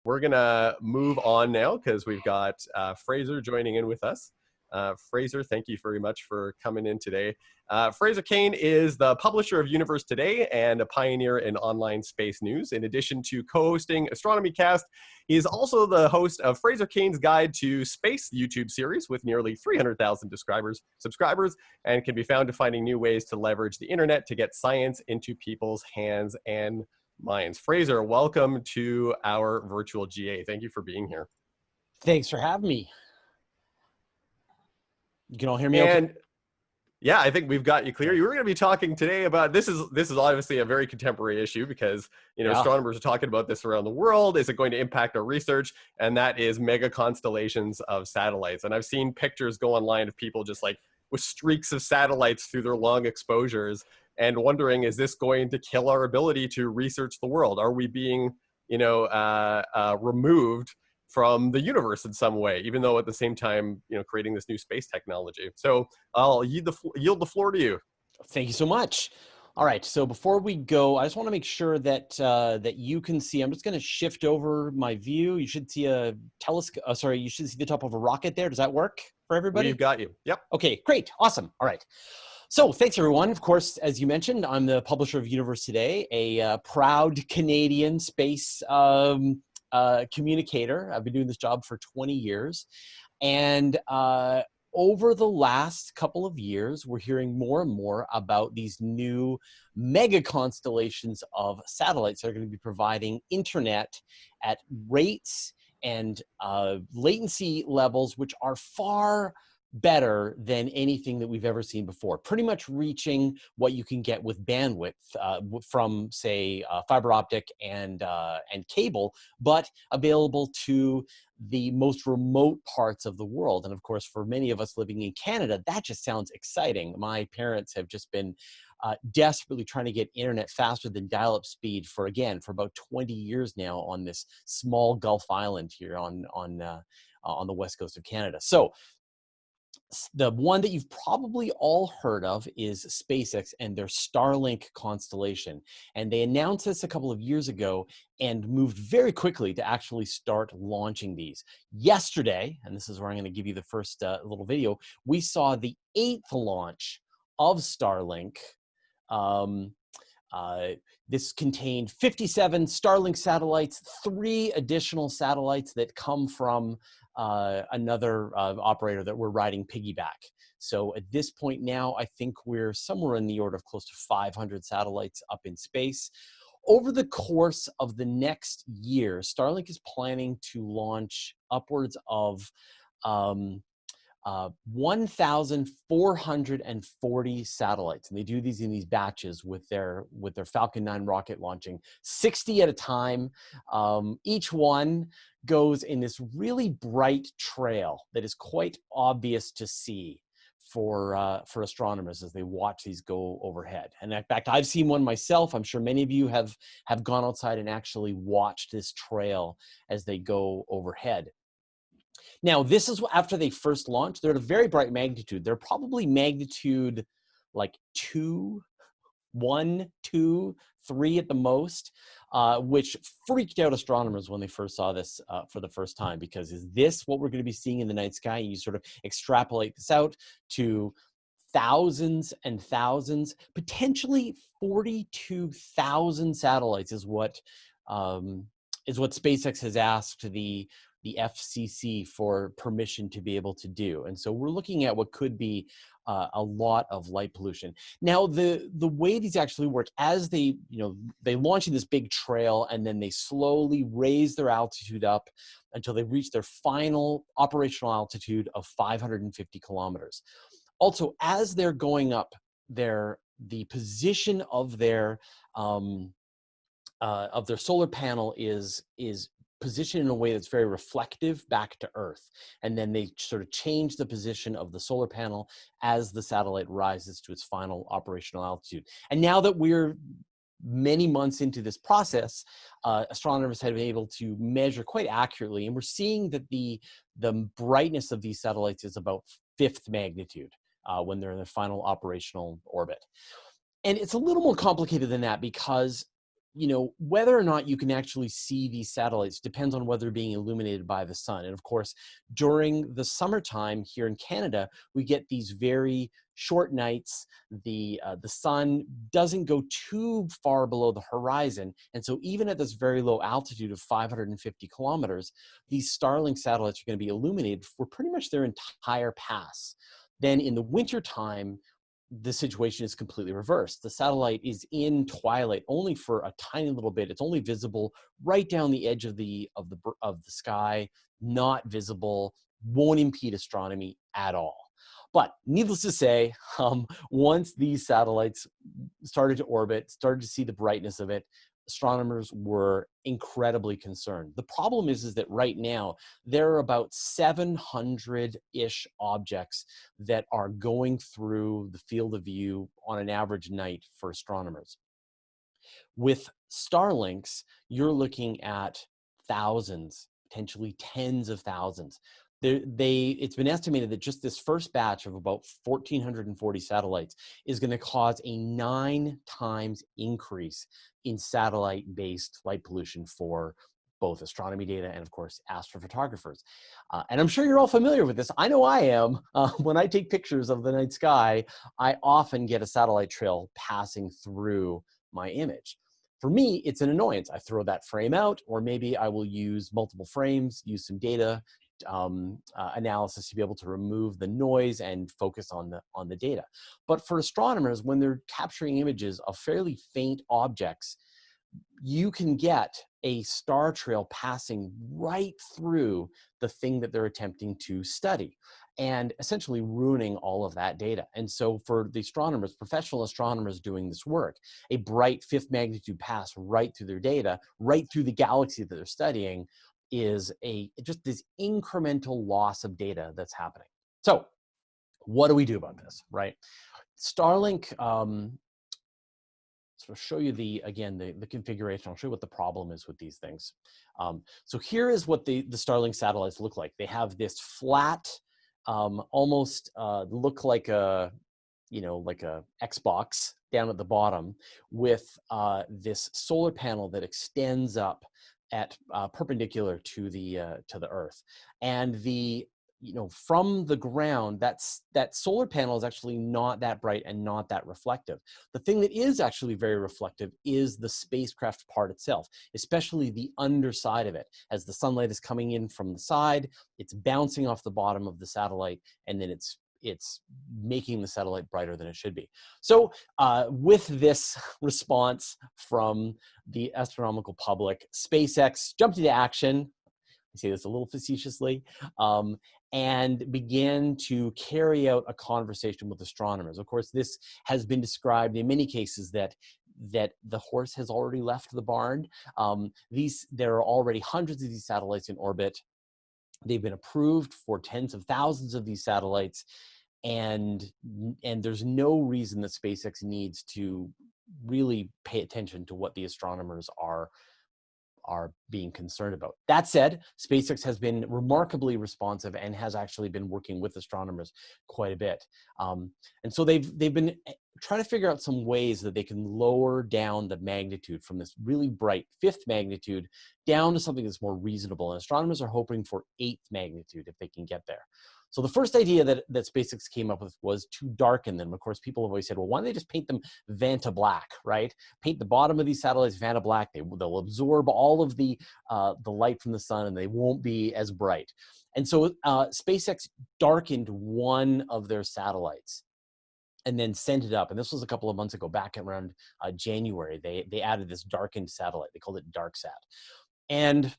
We're going to move on now because we've got Fraser joining in with us. Fraser, thank you very much for coming in today. Fraser Cain is the publisher of Universe Today and a pioneer in online space news. In addition to co-hosting Astronomy Cast, he is also the host of Fraser Cain's Guide to Space YouTube series with nearly 300,000 subscribers, and can be found to finding new ways to leverage the internet to get science into people's hands and minds. Fraser, welcome to our virtual GA. Thank you for being here. Thanks for having me. You can all hear me okay? Yeah, I think we've got you clear. You were going to be talking today about this is obviously a very contemporary issue because astronomers are talking about this around the world. Is it going to impact our research? And that is mega constellations of satellites. And I've seen pictures go online of people just like with streaks of satellites through their long exposures, and wondering, is this going to kill our ability to research the world? Are we being removed from the universe in some way, even though at the same time, creating this new space technology? So I'll yield the floor to you. Thank you so much. All right, so before we go, I just want to make sure that that you can see. I'm just going to shift over my view. You should see a telescope. Sorry, you should see the top of a rocket there. Does that work for everybody? We've got you. Yep. Okay, great, awesome. All right. So thanks everyone. Of course, as you mentioned, I'm the publisher of Universe Today, a proud Canadian space communicator. I've been doing this job for 20 years. And over the last couple of years, we're hearing more and more about these new mega constellations of satellites that are going to be providing internet at rates and latency levels which are far better than anything that we've ever seen before, pretty much reaching what you can get with bandwidth from, say, fiber optic and cable, but available to the most remote parts of the world. And of course, for many of us living in Canada, that just sounds exciting. My parents have just been desperately trying to get internet faster than dial-up speed for about 20 years now on this small Gulf island here on the west coast of Canada. So the one that you've probably all heard of is SpaceX and their StarLink constellation. And they announced this a couple of years ago and moved very quickly to actually start launching these. Yesterday, and this is where I'm going to give you the first little video, we saw the 8th launch of StarLink. This contained 57 Starlink satellites, 3 additional satellites that come from another operator that we're riding piggyback. So at this point now, I think we're somewhere in the order of close to 500 satellites up in space. Over the course of the next year, Starlink is planning to launch upwards of 1,440 satellites, and they do these in these batches with their Falcon 9 rocket launching 60 at a time. Each one goes in this really bright trail that is quite obvious to see for astronomers as they watch these go overhead. And in fact, I've seen one myself. I'm sure many of you have gone outside and actually watched this trail as they go overhead. Now, this is after they first launched. They're at a very bright magnitude. They're probably magnitude like 2, 1, 2, 3 at the most, which freaked out astronomers when they first saw this for the first time, because is this what we're going to be seeing in the night sky? You sort of extrapolate this out to thousands and thousands, potentially 42,000 satellites is what SpaceX has asked the FCC for permission to be able to do. And so we're looking at what could be a lot of light pollution. Now, the way these actually work, as they launch in this big trail, and then they slowly raise their altitude up until they reach their final operational altitude of 550 kilometers. Also, as they're going up, the position of their solar panel is positioned in a way that's very reflective back to Earth. And then they sort of change the position of the solar panel as the satellite rises to its final operational altitude. And now that we're many months into this process, astronomers have been able to measure quite accurately, and we're seeing that the brightness of these satellites is about 5th magnitude when they're in their final operational orbit. And it's a little more complicated than that, because you know, whether or not you can actually see these satellites depends on whether they're being illuminated by the sun. And of course, during the summertime here in Canada, we get these very short nights. The sun doesn't go too far below the horizon. And so even at this very low altitude of 550 kilometers, these Starlink satellites are going to be illuminated for pretty much their entire pass. Then in the wintertime, the situation is completely reversed. The satellite is in twilight only for a tiny little bit. It's only visible right down the edge of the sky, not visible, won't impede astronomy at all. But needless to say, once these satellites started to orbit, started to see the brightness of it, astronomers were incredibly concerned. The problem is that right now, there are about 700-ish objects that are going through the field of view on an average night for astronomers. With Starlinks, you're looking at thousands, potentially tens of thousands. It's been estimated that just this first batch of about 1,440 satellites is going to cause a 9 times increase in satellite-based light pollution for both astronomy data and, of course, astrophotographers. And I'm sure you're all familiar with this. I know I am. When I take pictures of the night sky, I often get a satellite trail passing through my image. For me, it's an annoyance. I throw that frame out, or maybe I will use multiple frames, use some data analysis to be able to remove the noise and focus on the data. But for astronomers, when they're capturing images of fairly faint objects, you can get a star trail passing right through the thing that they're attempting to study and essentially ruining all of that data. And so for the astronomers, professional astronomers doing this work, a bright 5th magnitude pass right through their data, right through the galaxy that they're studying, is just this incremental loss of data that's happening. So what do we do about this, right? Starlink, so I'll show you the configuration. I'll show you what the problem is with these things. So here is what the Starlink satellites look like. They have this flat, almost look like a, like a Xbox down at the bottom with this solar panel that extends up at perpendicular to the Earth, and from the ground, that solar panel is actually not that bright and not that reflective. The thing that is actually very reflective is the spacecraft part itself, especially the underside of it. As the sunlight is coming in from the side, it's bouncing off the bottom of the satellite, and then it's making the satellite brighter than it should be. So with this response from the astronomical public, SpaceX jumped into action. I say this a little facetiously, and began to carry out a conversation with astronomers. Of course, this has been described in many cases that the horse has already left the barn. There are already hundreds of these satellites in orbit. They've been approved for tens of thousands of these satellites, and there's no reason that SpaceX needs to really pay attention to what the astronomers are being concerned about. That said, SpaceX has been remarkably responsive and has actually been working with astronomers quite a bit. And so they've been trying to figure out some ways that they can lower down the magnitude from this really bright 5th magnitude down to something that's more reasonable. And astronomers are hoping for 8th magnitude if they can get there. So the first idea that SpaceX came up with was to darken them. Of course, people have always said, well, why don't they just paint them Vanta black, right? Paint the bottom of these satellites Vanta black. They'll absorb all of the light from the sun, and they won't be as bright. And so SpaceX darkened one of their satellites and then sent it up. And this was a couple of months ago, back around January. They added this darkened satellite. They called it DarkSat. And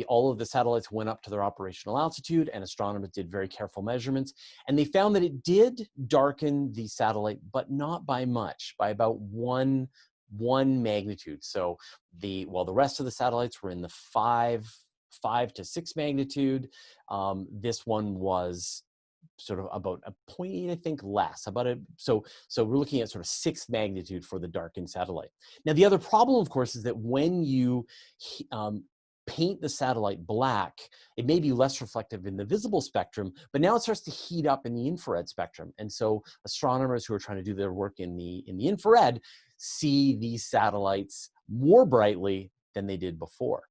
all of the satellites went up to their operational altitude, and astronomers did very careful measurements. And they found that it did darken the satellite, but not by much, by about one magnitude. So while the rest of the satellites were in the 5 to 6 magnitude, this one was sort of about a 0.8, I think, less. So we're looking at sort of 6th magnitude for the darkened satellite. Now, the other problem, of course, is that when you paint the satellite black, it may be less reflective in the visible spectrum, but now it starts to heat up in the infrared spectrum. And so astronomers who are trying to do their work in the infrared see these satellites more brightly than they did before.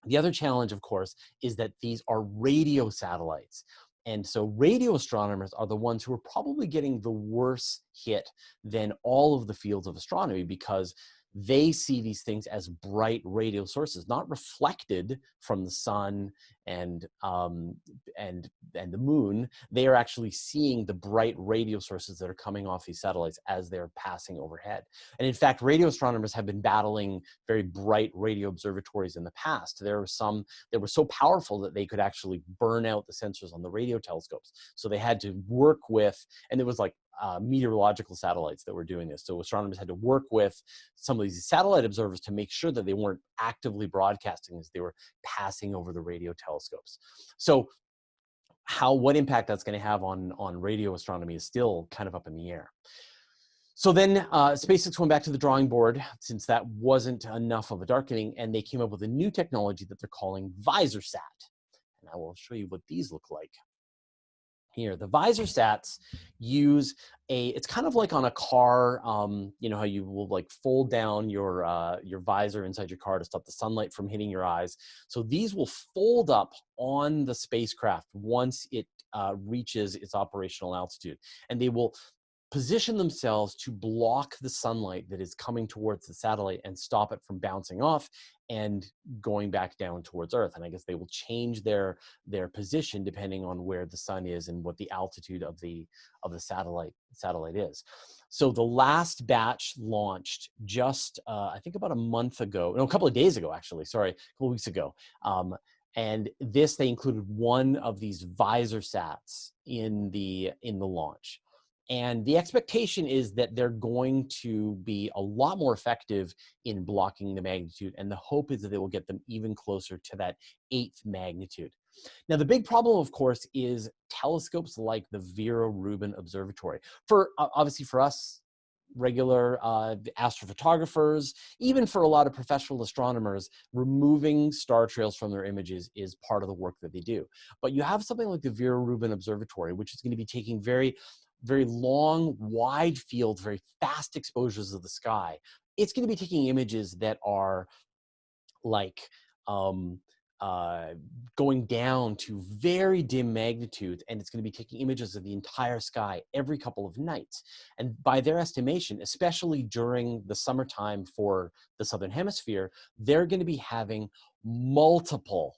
The other challenge, of course, is that these are radio satellites. And so radio astronomers are the ones who are probably getting the worst hit than all of the fields of astronomy, because they see these things as bright radio sources, not reflected from the sun and the moon. They are actually seeing the bright radio sources that are coming off these satellites as they're passing overhead. And in fact, radio astronomers have been battling very bright radio observatories in the past. There were some that were so powerful that they could actually burn out the sensors on the radio telescopes. So they had to work with, and it was like meteorological satellites that were doing this. So astronomers had to work with some of these satellite observers to make sure that they weren't actively broadcasting as they were passing over the radio telescopes. So what impact that's going to have on radio astronomy is still kind of up in the air. So then SpaceX went back to the drawing board, since that wasn't enough of a darkening, and they came up with a new technology that they're calling VisorSat. And I will show you what these look like. Here, the VisorSats use it's kind of like on a car, you know how you will like fold down your visor inside your car to stop the sunlight from hitting your eyes. So these will fold up on the spacecraft once it reaches its operational altitude, and they will position themselves to block the sunlight that is coming towards the satellite and stop it from bouncing off and going back down towards Earth. And I guess they will change their position depending on where the sun is and what the altitude of the satellite is. So the last batch launched just I think about a month ago, no, a couple of days ago actually, sorry, a couple of weeks ago. And they included one of these VisorSats in the launch. And the expectation is that they're going to be a lot more effective in blocking the magnitude. And the hope is that they will get them even closer to that 8th magnitude. Now, the big problem, of course, is telescopes like the Vera Rubin Observatory. Obviously for us, regular astrophotographers, even for a lot of professional astronomers, removing star trails from their images is part of the work that they do. But you have something like the Vera Rubin Observatory, which is going to be taking very long, wide field, very fast exposures of the sky. It's going to be taking images that are like going down to very dim magnitudes, and it's going to be taking images of the entire sky every couple of nights. And by their estimation, especially during the summertime for the Southern Hemisphere, they're going to be having multiple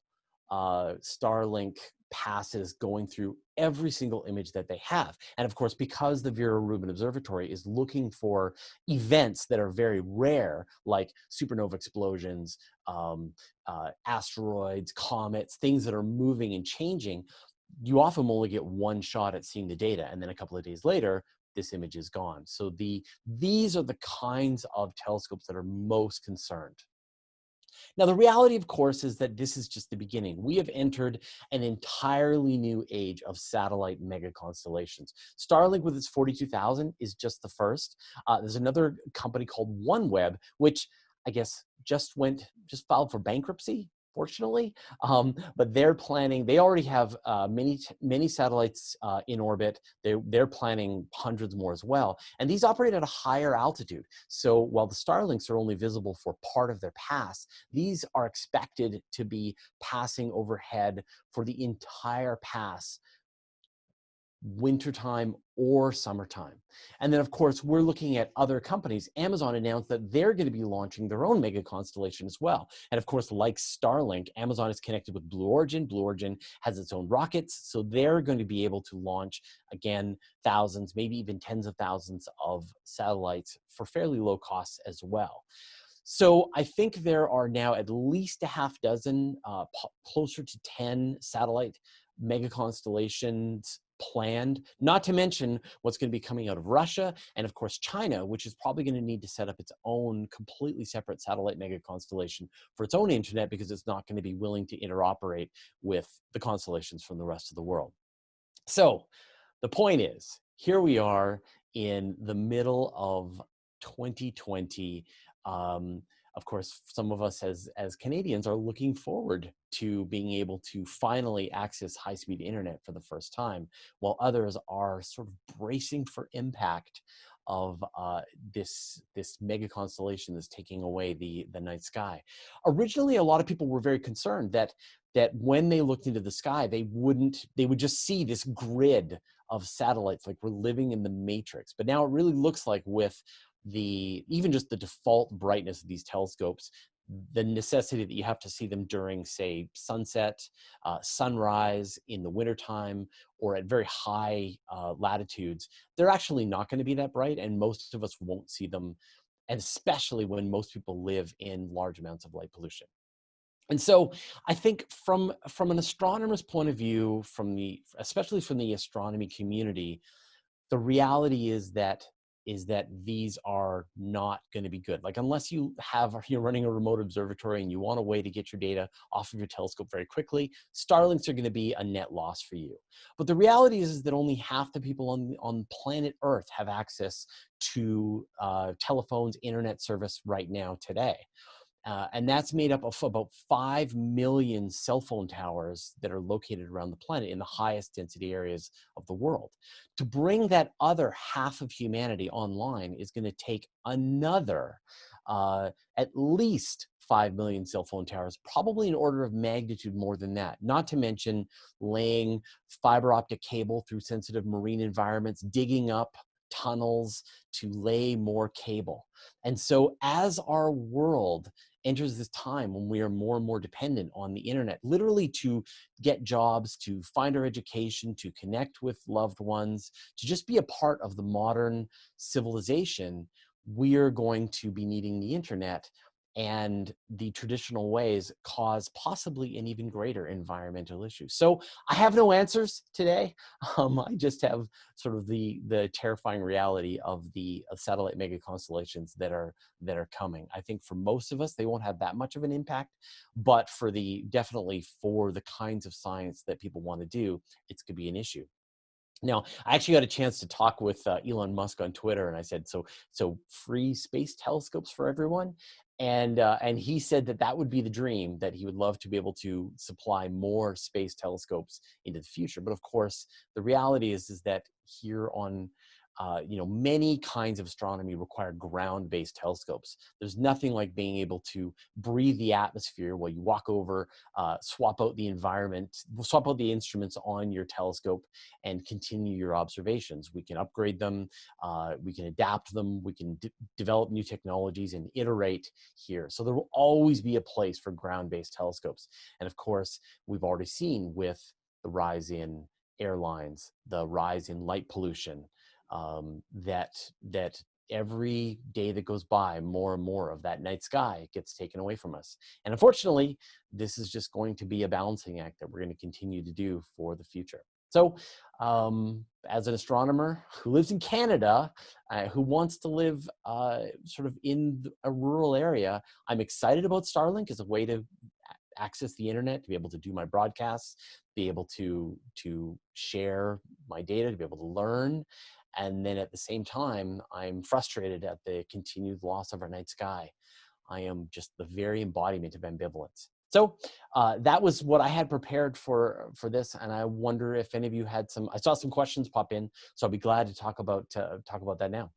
StarLink passes going through every single image that they have. And of course, because the Vera Rubin Observatory is looking for events that are very rare, like supernova explosions, asteroids, comets, things that are moving and changing, you often only get one shot at seeing the data, and then a couple of days later, this image is gone. So these are the kinds of telescopes that are most concerned. Now, the reality, of course, is that this is just the beginning. We have entered an entirely new age of satellite megaconstellations. Starlink with its 42,000 is just the first. There's another company called OneWeb, which I guess just filed for bankruptcy, fortunately. But they're planning, they already have many satellites in orbit. They're planning hundreds more as well. And these operate at a higher altitude. So while the Starlinks are only visible for part of their pass, these are expected to be passing overhead for the entire pass, wintertime or summertime. And then, of course, we're looking at other companies. Amazon announced that they're going to be launching their own mega constellation as well. And of course, like Starlink, Amazon is connected with Blue Origin. Blue Origin has its own rockets. So they're going to be able to launch, again, thousands, maybe even tens of thousands of satellites for fairly low costs as well. So I think there are now at least a half dozen, closer to 10 satellite mega constellations planned, not to mention what's going to be coming out of Russia and of course China, which is probably going to need to set up its own completely separate satellite mega constellation for its own internet, because it's not going to be willing to interoperate with the constellations from the rest of the world. So the point is, here we are in the middle of 2020. Of course, some of us as Canadians are looking forward to being able to finally access high-speed internet for the first time, while others are sort of bracing for impact this mega constellation that's taking away the night sky. Originally, a lot of people were very concerned that when they looked into the sky, they would just see this grid of satellites, like we're living in the Matrix. But now it really looks like, with even just the default brightness of these telescopes, the necessity that you have to see them during, say, sunset, sunrise in the wintertime, or at very high latitudes, they're actually not going to be that bright, and most of us won't see them, and especially when most people live in large amounts of light pollution. And so I think from an astronomer's point of view, especially from the astronomy community, the reality is that these are not going to be good. Like, unless you're running a remote observatory and you want a way to get your data off of your telescope very quickly, Starlinks are going to be a net loss for you. But the reality is that only half the people on planet Earth have access to telephones, internet service right now today. And that's made up of about 5 million cell phone towers that are located around the planet in the highest density areas of the world. To bring that other half of humanity online is going to take another at least 5 million cell phone towers, probably an order of magnitude more than that. Not to mention laying fiber optic cable through sensitive marine environments, digging up tunnels to lay more cable. And so as our world enters this time when we are more and more dependent on the internet, literally to get jobs, to find our education, to connect with loved ones, to just be a part of the modern civilization, we are going to be needing the internet. And the traditional ways cause possibly an even greater environmental issue. So I have no answers today. I just have sort of the terrifying reality of the satellite mega constellations that are coming. I think for most of us, they won't have that much of an impact, but definitely for the kinds of science that people want to do, it's going to be an issue. Now, I actually got a chance to talk with Elon Musk on Twitter, and I said, so free space telescopes for everyone? And he said that would be the dream, that he would love to be able to supply more space telescopes into the future. But of course, the reality is that here on many kinds of astronomy require ground-based telescopes. There's nothing like being able to breathe the atmosphere while you walk over, swap out the instruments on your telescope, and continue your observations. We can upgrade them, we can adapt them, we can develop new technologies and iterate here. So there will always be a place for ground-based telescopes. And of course, we've already seen with the rise in airlines, the rise in light pollution, that every day that goes by, more and more of that night sky gets taken away from us. And unfortunately, this is just going to be a balancing act that we're going to continue to do for the future. So as an astronomer who lives in Canada, who wants to live sort of in a rural area, I'm excited about StarLink as a way to access the internet, to be able to do my broadcasts, be able to share my data, to be able to learn. And then at the same time, I'm frustrated at the continued loss of our night sky. I am just the very embodiment of ambivalence. So that was what I had prepared for this, and I wonder if any of you had some. I saw some questions pop in, so I'll be glad to talk about that now.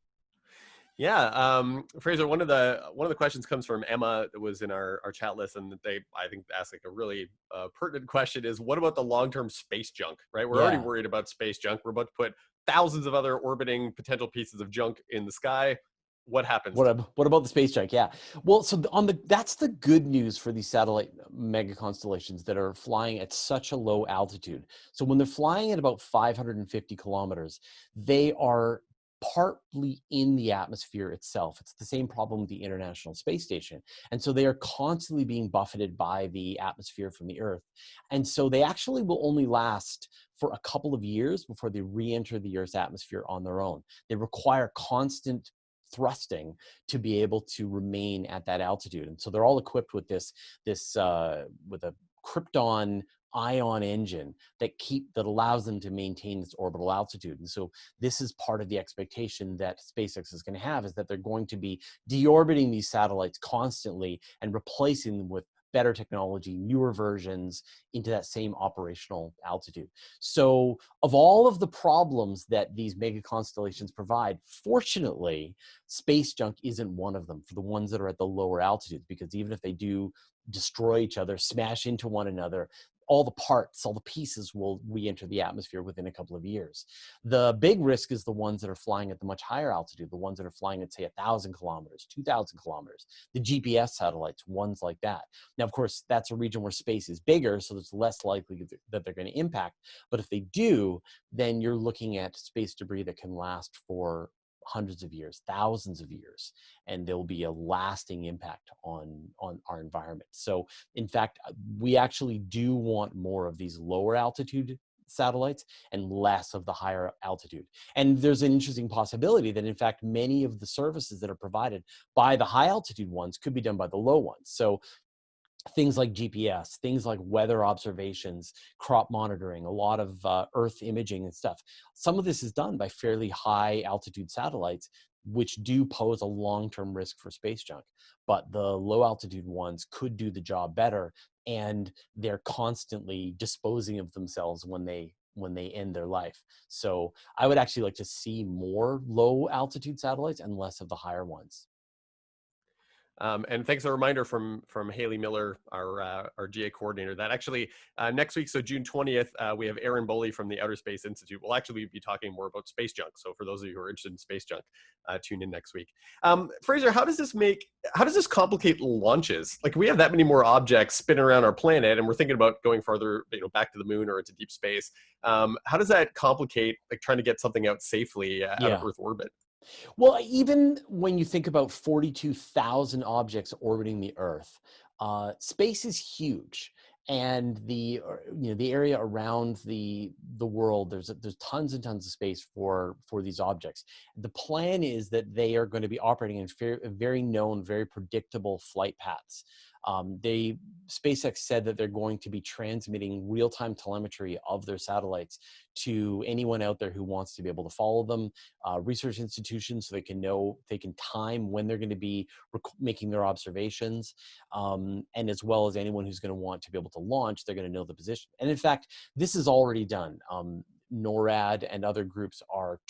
Yeah, Fraser, one of the questions comes from Emma that was in our chat list, and they, I think, asked like a really pertinent question: is what about the long-term space junk? Right, we're already worried about space junk. We're about to put thousands of other orbiting potential pieces of junk in the sky. What happens? What about the space junk? Yeah, well, so that's the good news for these satellite mega constellations that are flying at such a low altitude. So when they're flying at about 550 kilometers, they are partly in the atmosphere itself. It's the same problem with the International Space Station. And so they are constantly being buffeted by the atmosphere from the Earth. And so they actually will only last for a couple of years before they re-enter the Earth's atmosphere on their own. They require constant thrusting to be able to remain at that altitude. And so they're all equipped with with a krypton ion engine that allows them to maintain its orbital altitude. And so this is part of the expectation that SpaceX is going to have, is that they're going to be deorbiting these satellites constantly and replacing them with better technology, newer versions into that same operational altitude. So of all of the problems that these mega constellations provide, fortunately, space junk isn't one of them for the ones that are at the lower altitudes, because even if they do destroy each other, smash into one another, all the parts, all the pieces will re-enter the atmosphere within a couple of years. The big risk is the ones that are flying at the much higher altitude, the ones that are flying at, say, 1,000 kilometers, 2,000 kilometers, the GPS satellites, ones like that. Now, of course, that's a region where space is bigger, so it's less likely that they're going to impact. But if they do, then you're looking at space debris that can last for hundreds of years, thousands of years, and there'll be a lasting impact on our environment. So in fact, we actually do want more of these lower altitude satellites and less of the higher altitude. And there's an interesting possibility that in fact, many of the services that are provided by the high altitude ones could be done by the low ones. So things like GPS, things like weather observations, crop monitoring, a lot of Earth imaging and stuff. Some of this is done by fairly high altitude satellites, which do pose a long-term risk for space junk. But the low altitude ones could do the job better, and they're constantly disposing of themselves when they end their life. So I would actually like to see more low altitude satellites and less of the higher ones. And thanks a reminder from Haley Miller, our GA coordinator, that actually next week, so June 20th, we have Aaron Boley from the Outer Space Institute. We'll actually be talking more about space junk. So for those of you who are interested in space junk, tune in next week. Fraser, how does this complicate launches? Like, we have that many more objects spinning around our planet, and we're thinking about going farther, back to the moon or into deep space. How does that complicate, like, trying to get something out safely out of Earth orbit? Well, even when you think about 42,000 objects orbiting the Earth, space is huge, and the area around the world, there's tons and tons of space for these objects. The plan is that they are going to be operating in very known, very predictable flight paths. SpaceX said that they're going to be transmitting real-time telemetry of their satellites to anyone out there who wants to be able to follow them, research institutions, so they can time when they're going to be making their observations, and as well as anyone who's going to want to be able to launch, they're going to know the position. And in fact, this is already done. NORAD and other groups are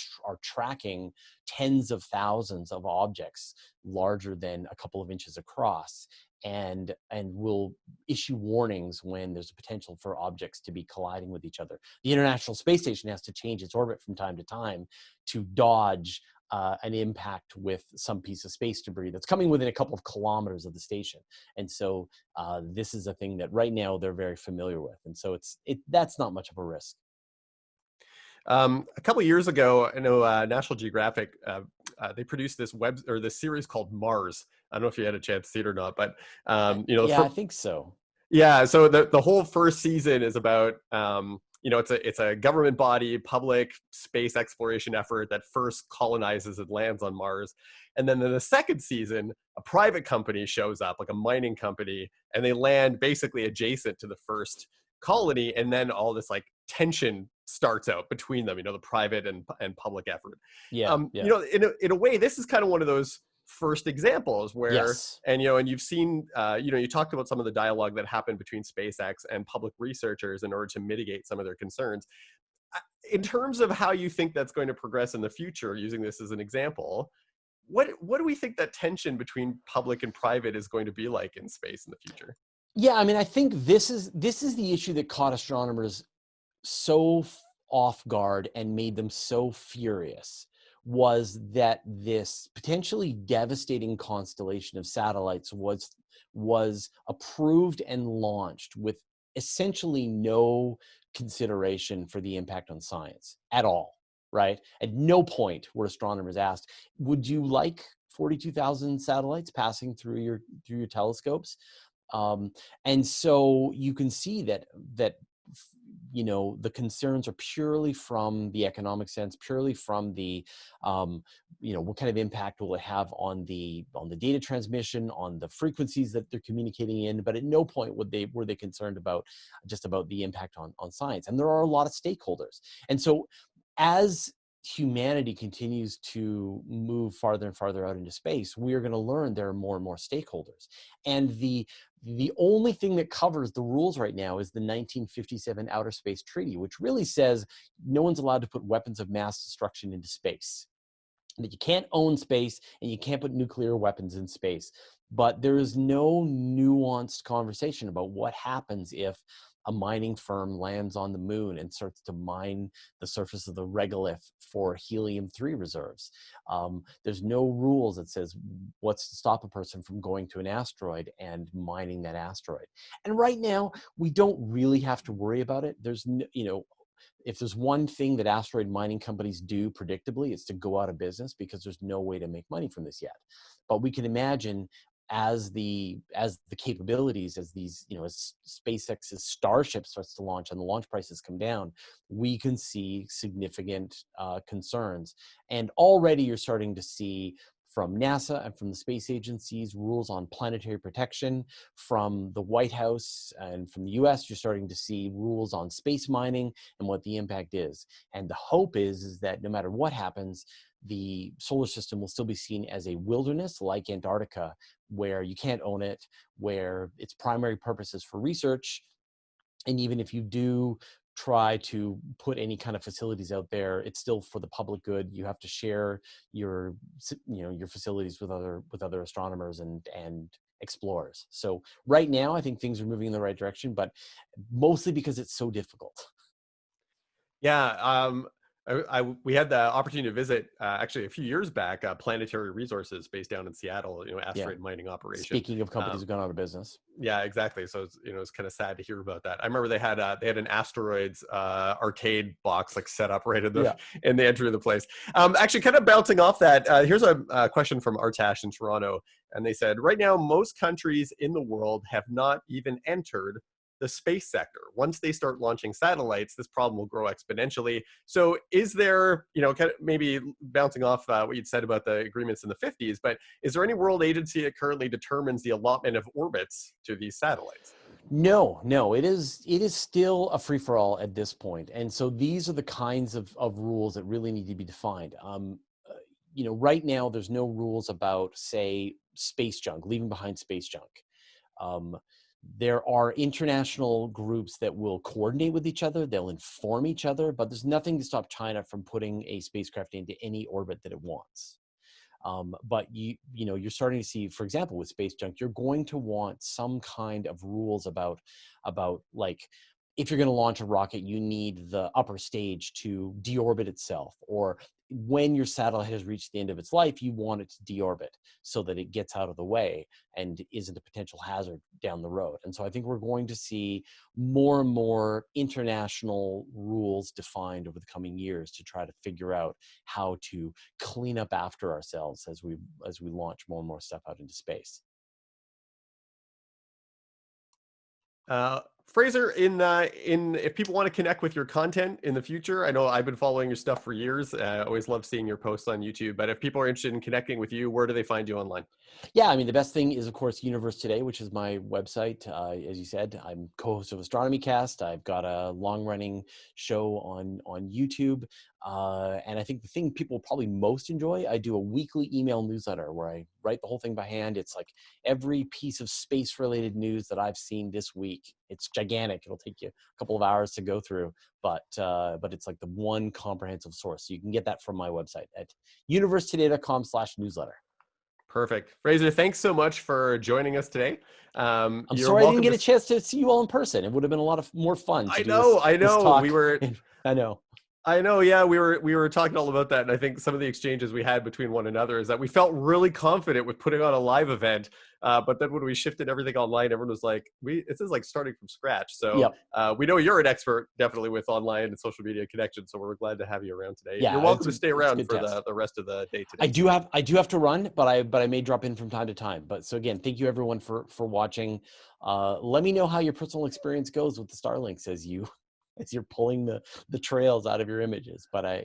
tracking tens of thousands of objects larger than a couple of inches across, and will issue warnings when there's a potential for objects to be colliding with each other. The International Space Station has to change its orbit from time to time to dodge an impact with some piece of space debris that's coming within a couple of kilometers of the station. And so this is a thing that right now they're very familiar with. And so that's not much of a risk. A couple of years ago, I know National Geographic, they produced this this series called Mars. I don't know if you had a chance to see it or not, but I think so. Yeah, so the whole first season is about it's a government body, public space exploration effort that first colonizes and lands on Mars. And then in the second season, a private company shows up, like a mining company, and they land basically adjacent to the first colony, and then all this like tension starts out between them, the private and public effort. In a way, this is kind of one of those first examples where, yes. and you've seen, you talked about some of the dialogue that happened between SpaceX and public researchers in order to mitigate some of their concerns. In terms of how you think that's going to progress in the future, using this as an example, what do we think that tension between public and private is going to be like in space in the future? Yeah, I mean, I think this is the issue that caught astronomers so off guard and made them so furious, was that this potentially devastating constellation of satellites was approved and launched with essentially no consideration for the impact on science at all, right? At no point were astronomers asked, would you like 42,000 satellites passing through your telescopes? And so you can see that the concerns are purely from the economic sense, purely from the what kind of impact will it have on the data transmission, on the frequencies that they're communicating in. But at no point were they concerned about the impact on science. And there are a lot of stakeholders. And so as humanity continues to move farther and farther out into space, we are going to learn there are more and more stakeholders. And the only thing that covers the rules right now is the 1957 Outer Space Treaty, which really says no one's allowed to put weapons of mass destruction into space. That you can't own space and you can't put nuclear weapons in space. But there is no nuanced conversation about what happens if a mining firm lands on the moon and starts to mine the surface of the regolith for helium-3 reserves. There's no rules that says what's to stop a person from going to an asteroid and mining that asteroid. And right now, we don't really have to worry about it. There's no, if there's one thing that asteroid mining companies do predictably, it's to go out of business because there's no way to make money from this yet. But we can imagine as the capabilities, as these, as SpaceX's Starship starts to launch and the launch prices come down, we can see significant concerns. And already you're starting to see from NASA and from the space agencies rules on planetary protection. From the White House and from the US, you're starting to see rules on space mining and what the impact is. And the hope is that no matter what happens, the solar system will still be seen as a wilderness like Antarctica, where you can't own it, where its primary purpose is for research. And even if you do try to put any kind of facilities out there, it's still for the public good. You have to share your facilities with other astronomers and explorers. So right now, I think things are moving in the right direction, but mostly because it's so difficult. Yeah, we had the opportunity to visit actually a few years back, Planetary Resources based down in Seattle, asteroid mining operation. Speaking of companies who've gone out of business. Yeah, exactly. So it's kind of sad to hear about that. I remember they had an asteroids arcade box like set up right in the entry of the place. Actually, kind of bouncing off that, here's a question from Artash in Toronto, and they said, right now most countries in the world have not even entered the space sector. Once they start launching satellites, this problem will grow exponentially. So is there, kind of maybe bouncing off what you'd said about the agreements in the 50s, but is there any world agency that currently determines the allotment of orbits to these satellites? No, it is still a free-for-all at this point. And so these are the kinds of rules that really need to be defined. Right now there's no rules about, say, space junk, leaving behind space junk. There are international groups that will coordinate with each other, they'll inform each other, but there's nothing to stop China from putting a spacecraft into any orbit that it wants. But you're starting to see, for example, with space junk, you're going to want some kind of rules about like, if you're going to launch a rocket, you need the upper stage to deorbit itself, or when your satellite has reached the end of its life, you want it to deorbit so that it gets out of the way and isn't a potential hazard down the road. And so I think we're going to see more and more international rules defined over the coming years to try to figure out how to clean up after ourselves as we launch more and more stuff out into space. Fraser, in if people want to connect with your content in the future, I know I've been following your stuff for years. I always love seeing your posts on YouTube, but if people are interested in connecting with you, where do they find you online? Yeah, I mean, the best thing is, of course, Universe Today, which is my website. As you said, I'm co-host of Astronomy Cast. I've got a long-running show on YouTube. And I think the thing people probably most enjoy, I do a weekly email newsletter where I write the whole thing by hand. It's like every piece of space-related news that I've seen this week. It's gigantic. It'll take you a couple of hours to go through, but it's like the one comprehensive source. So you can get that from my website at universetoday.com/newsletter. Perfect. Fraser, thanks so much for joining us today. I'm sorry I didn't get a chance to see you all in person. It would have been a lot more fun to do this talk. I know. Yeah, we were talking all about that, and I think some of the exchanges we had between one another is that we felt really confident with putting on a live event, but then when we shifted everything online, everyone was like, "This is like starting from scratch." So we know you're an expert, definitely with online and social media connections. So we're glad to have you around today. Yeah, you're welcome to stay around for the rest of the day today. I do have to run, but I may drop in from time to time. But so again, thank you everyone for watching. Let me know how your personal experience goes with the Starlinks as you're pulling the trails out of your images. But I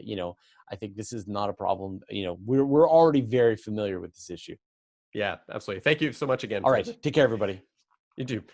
think this is not a problem. We're already very familiar with this issue. Yeah, absolutely. Thank you so much again. All right. Take care, everybody. You too.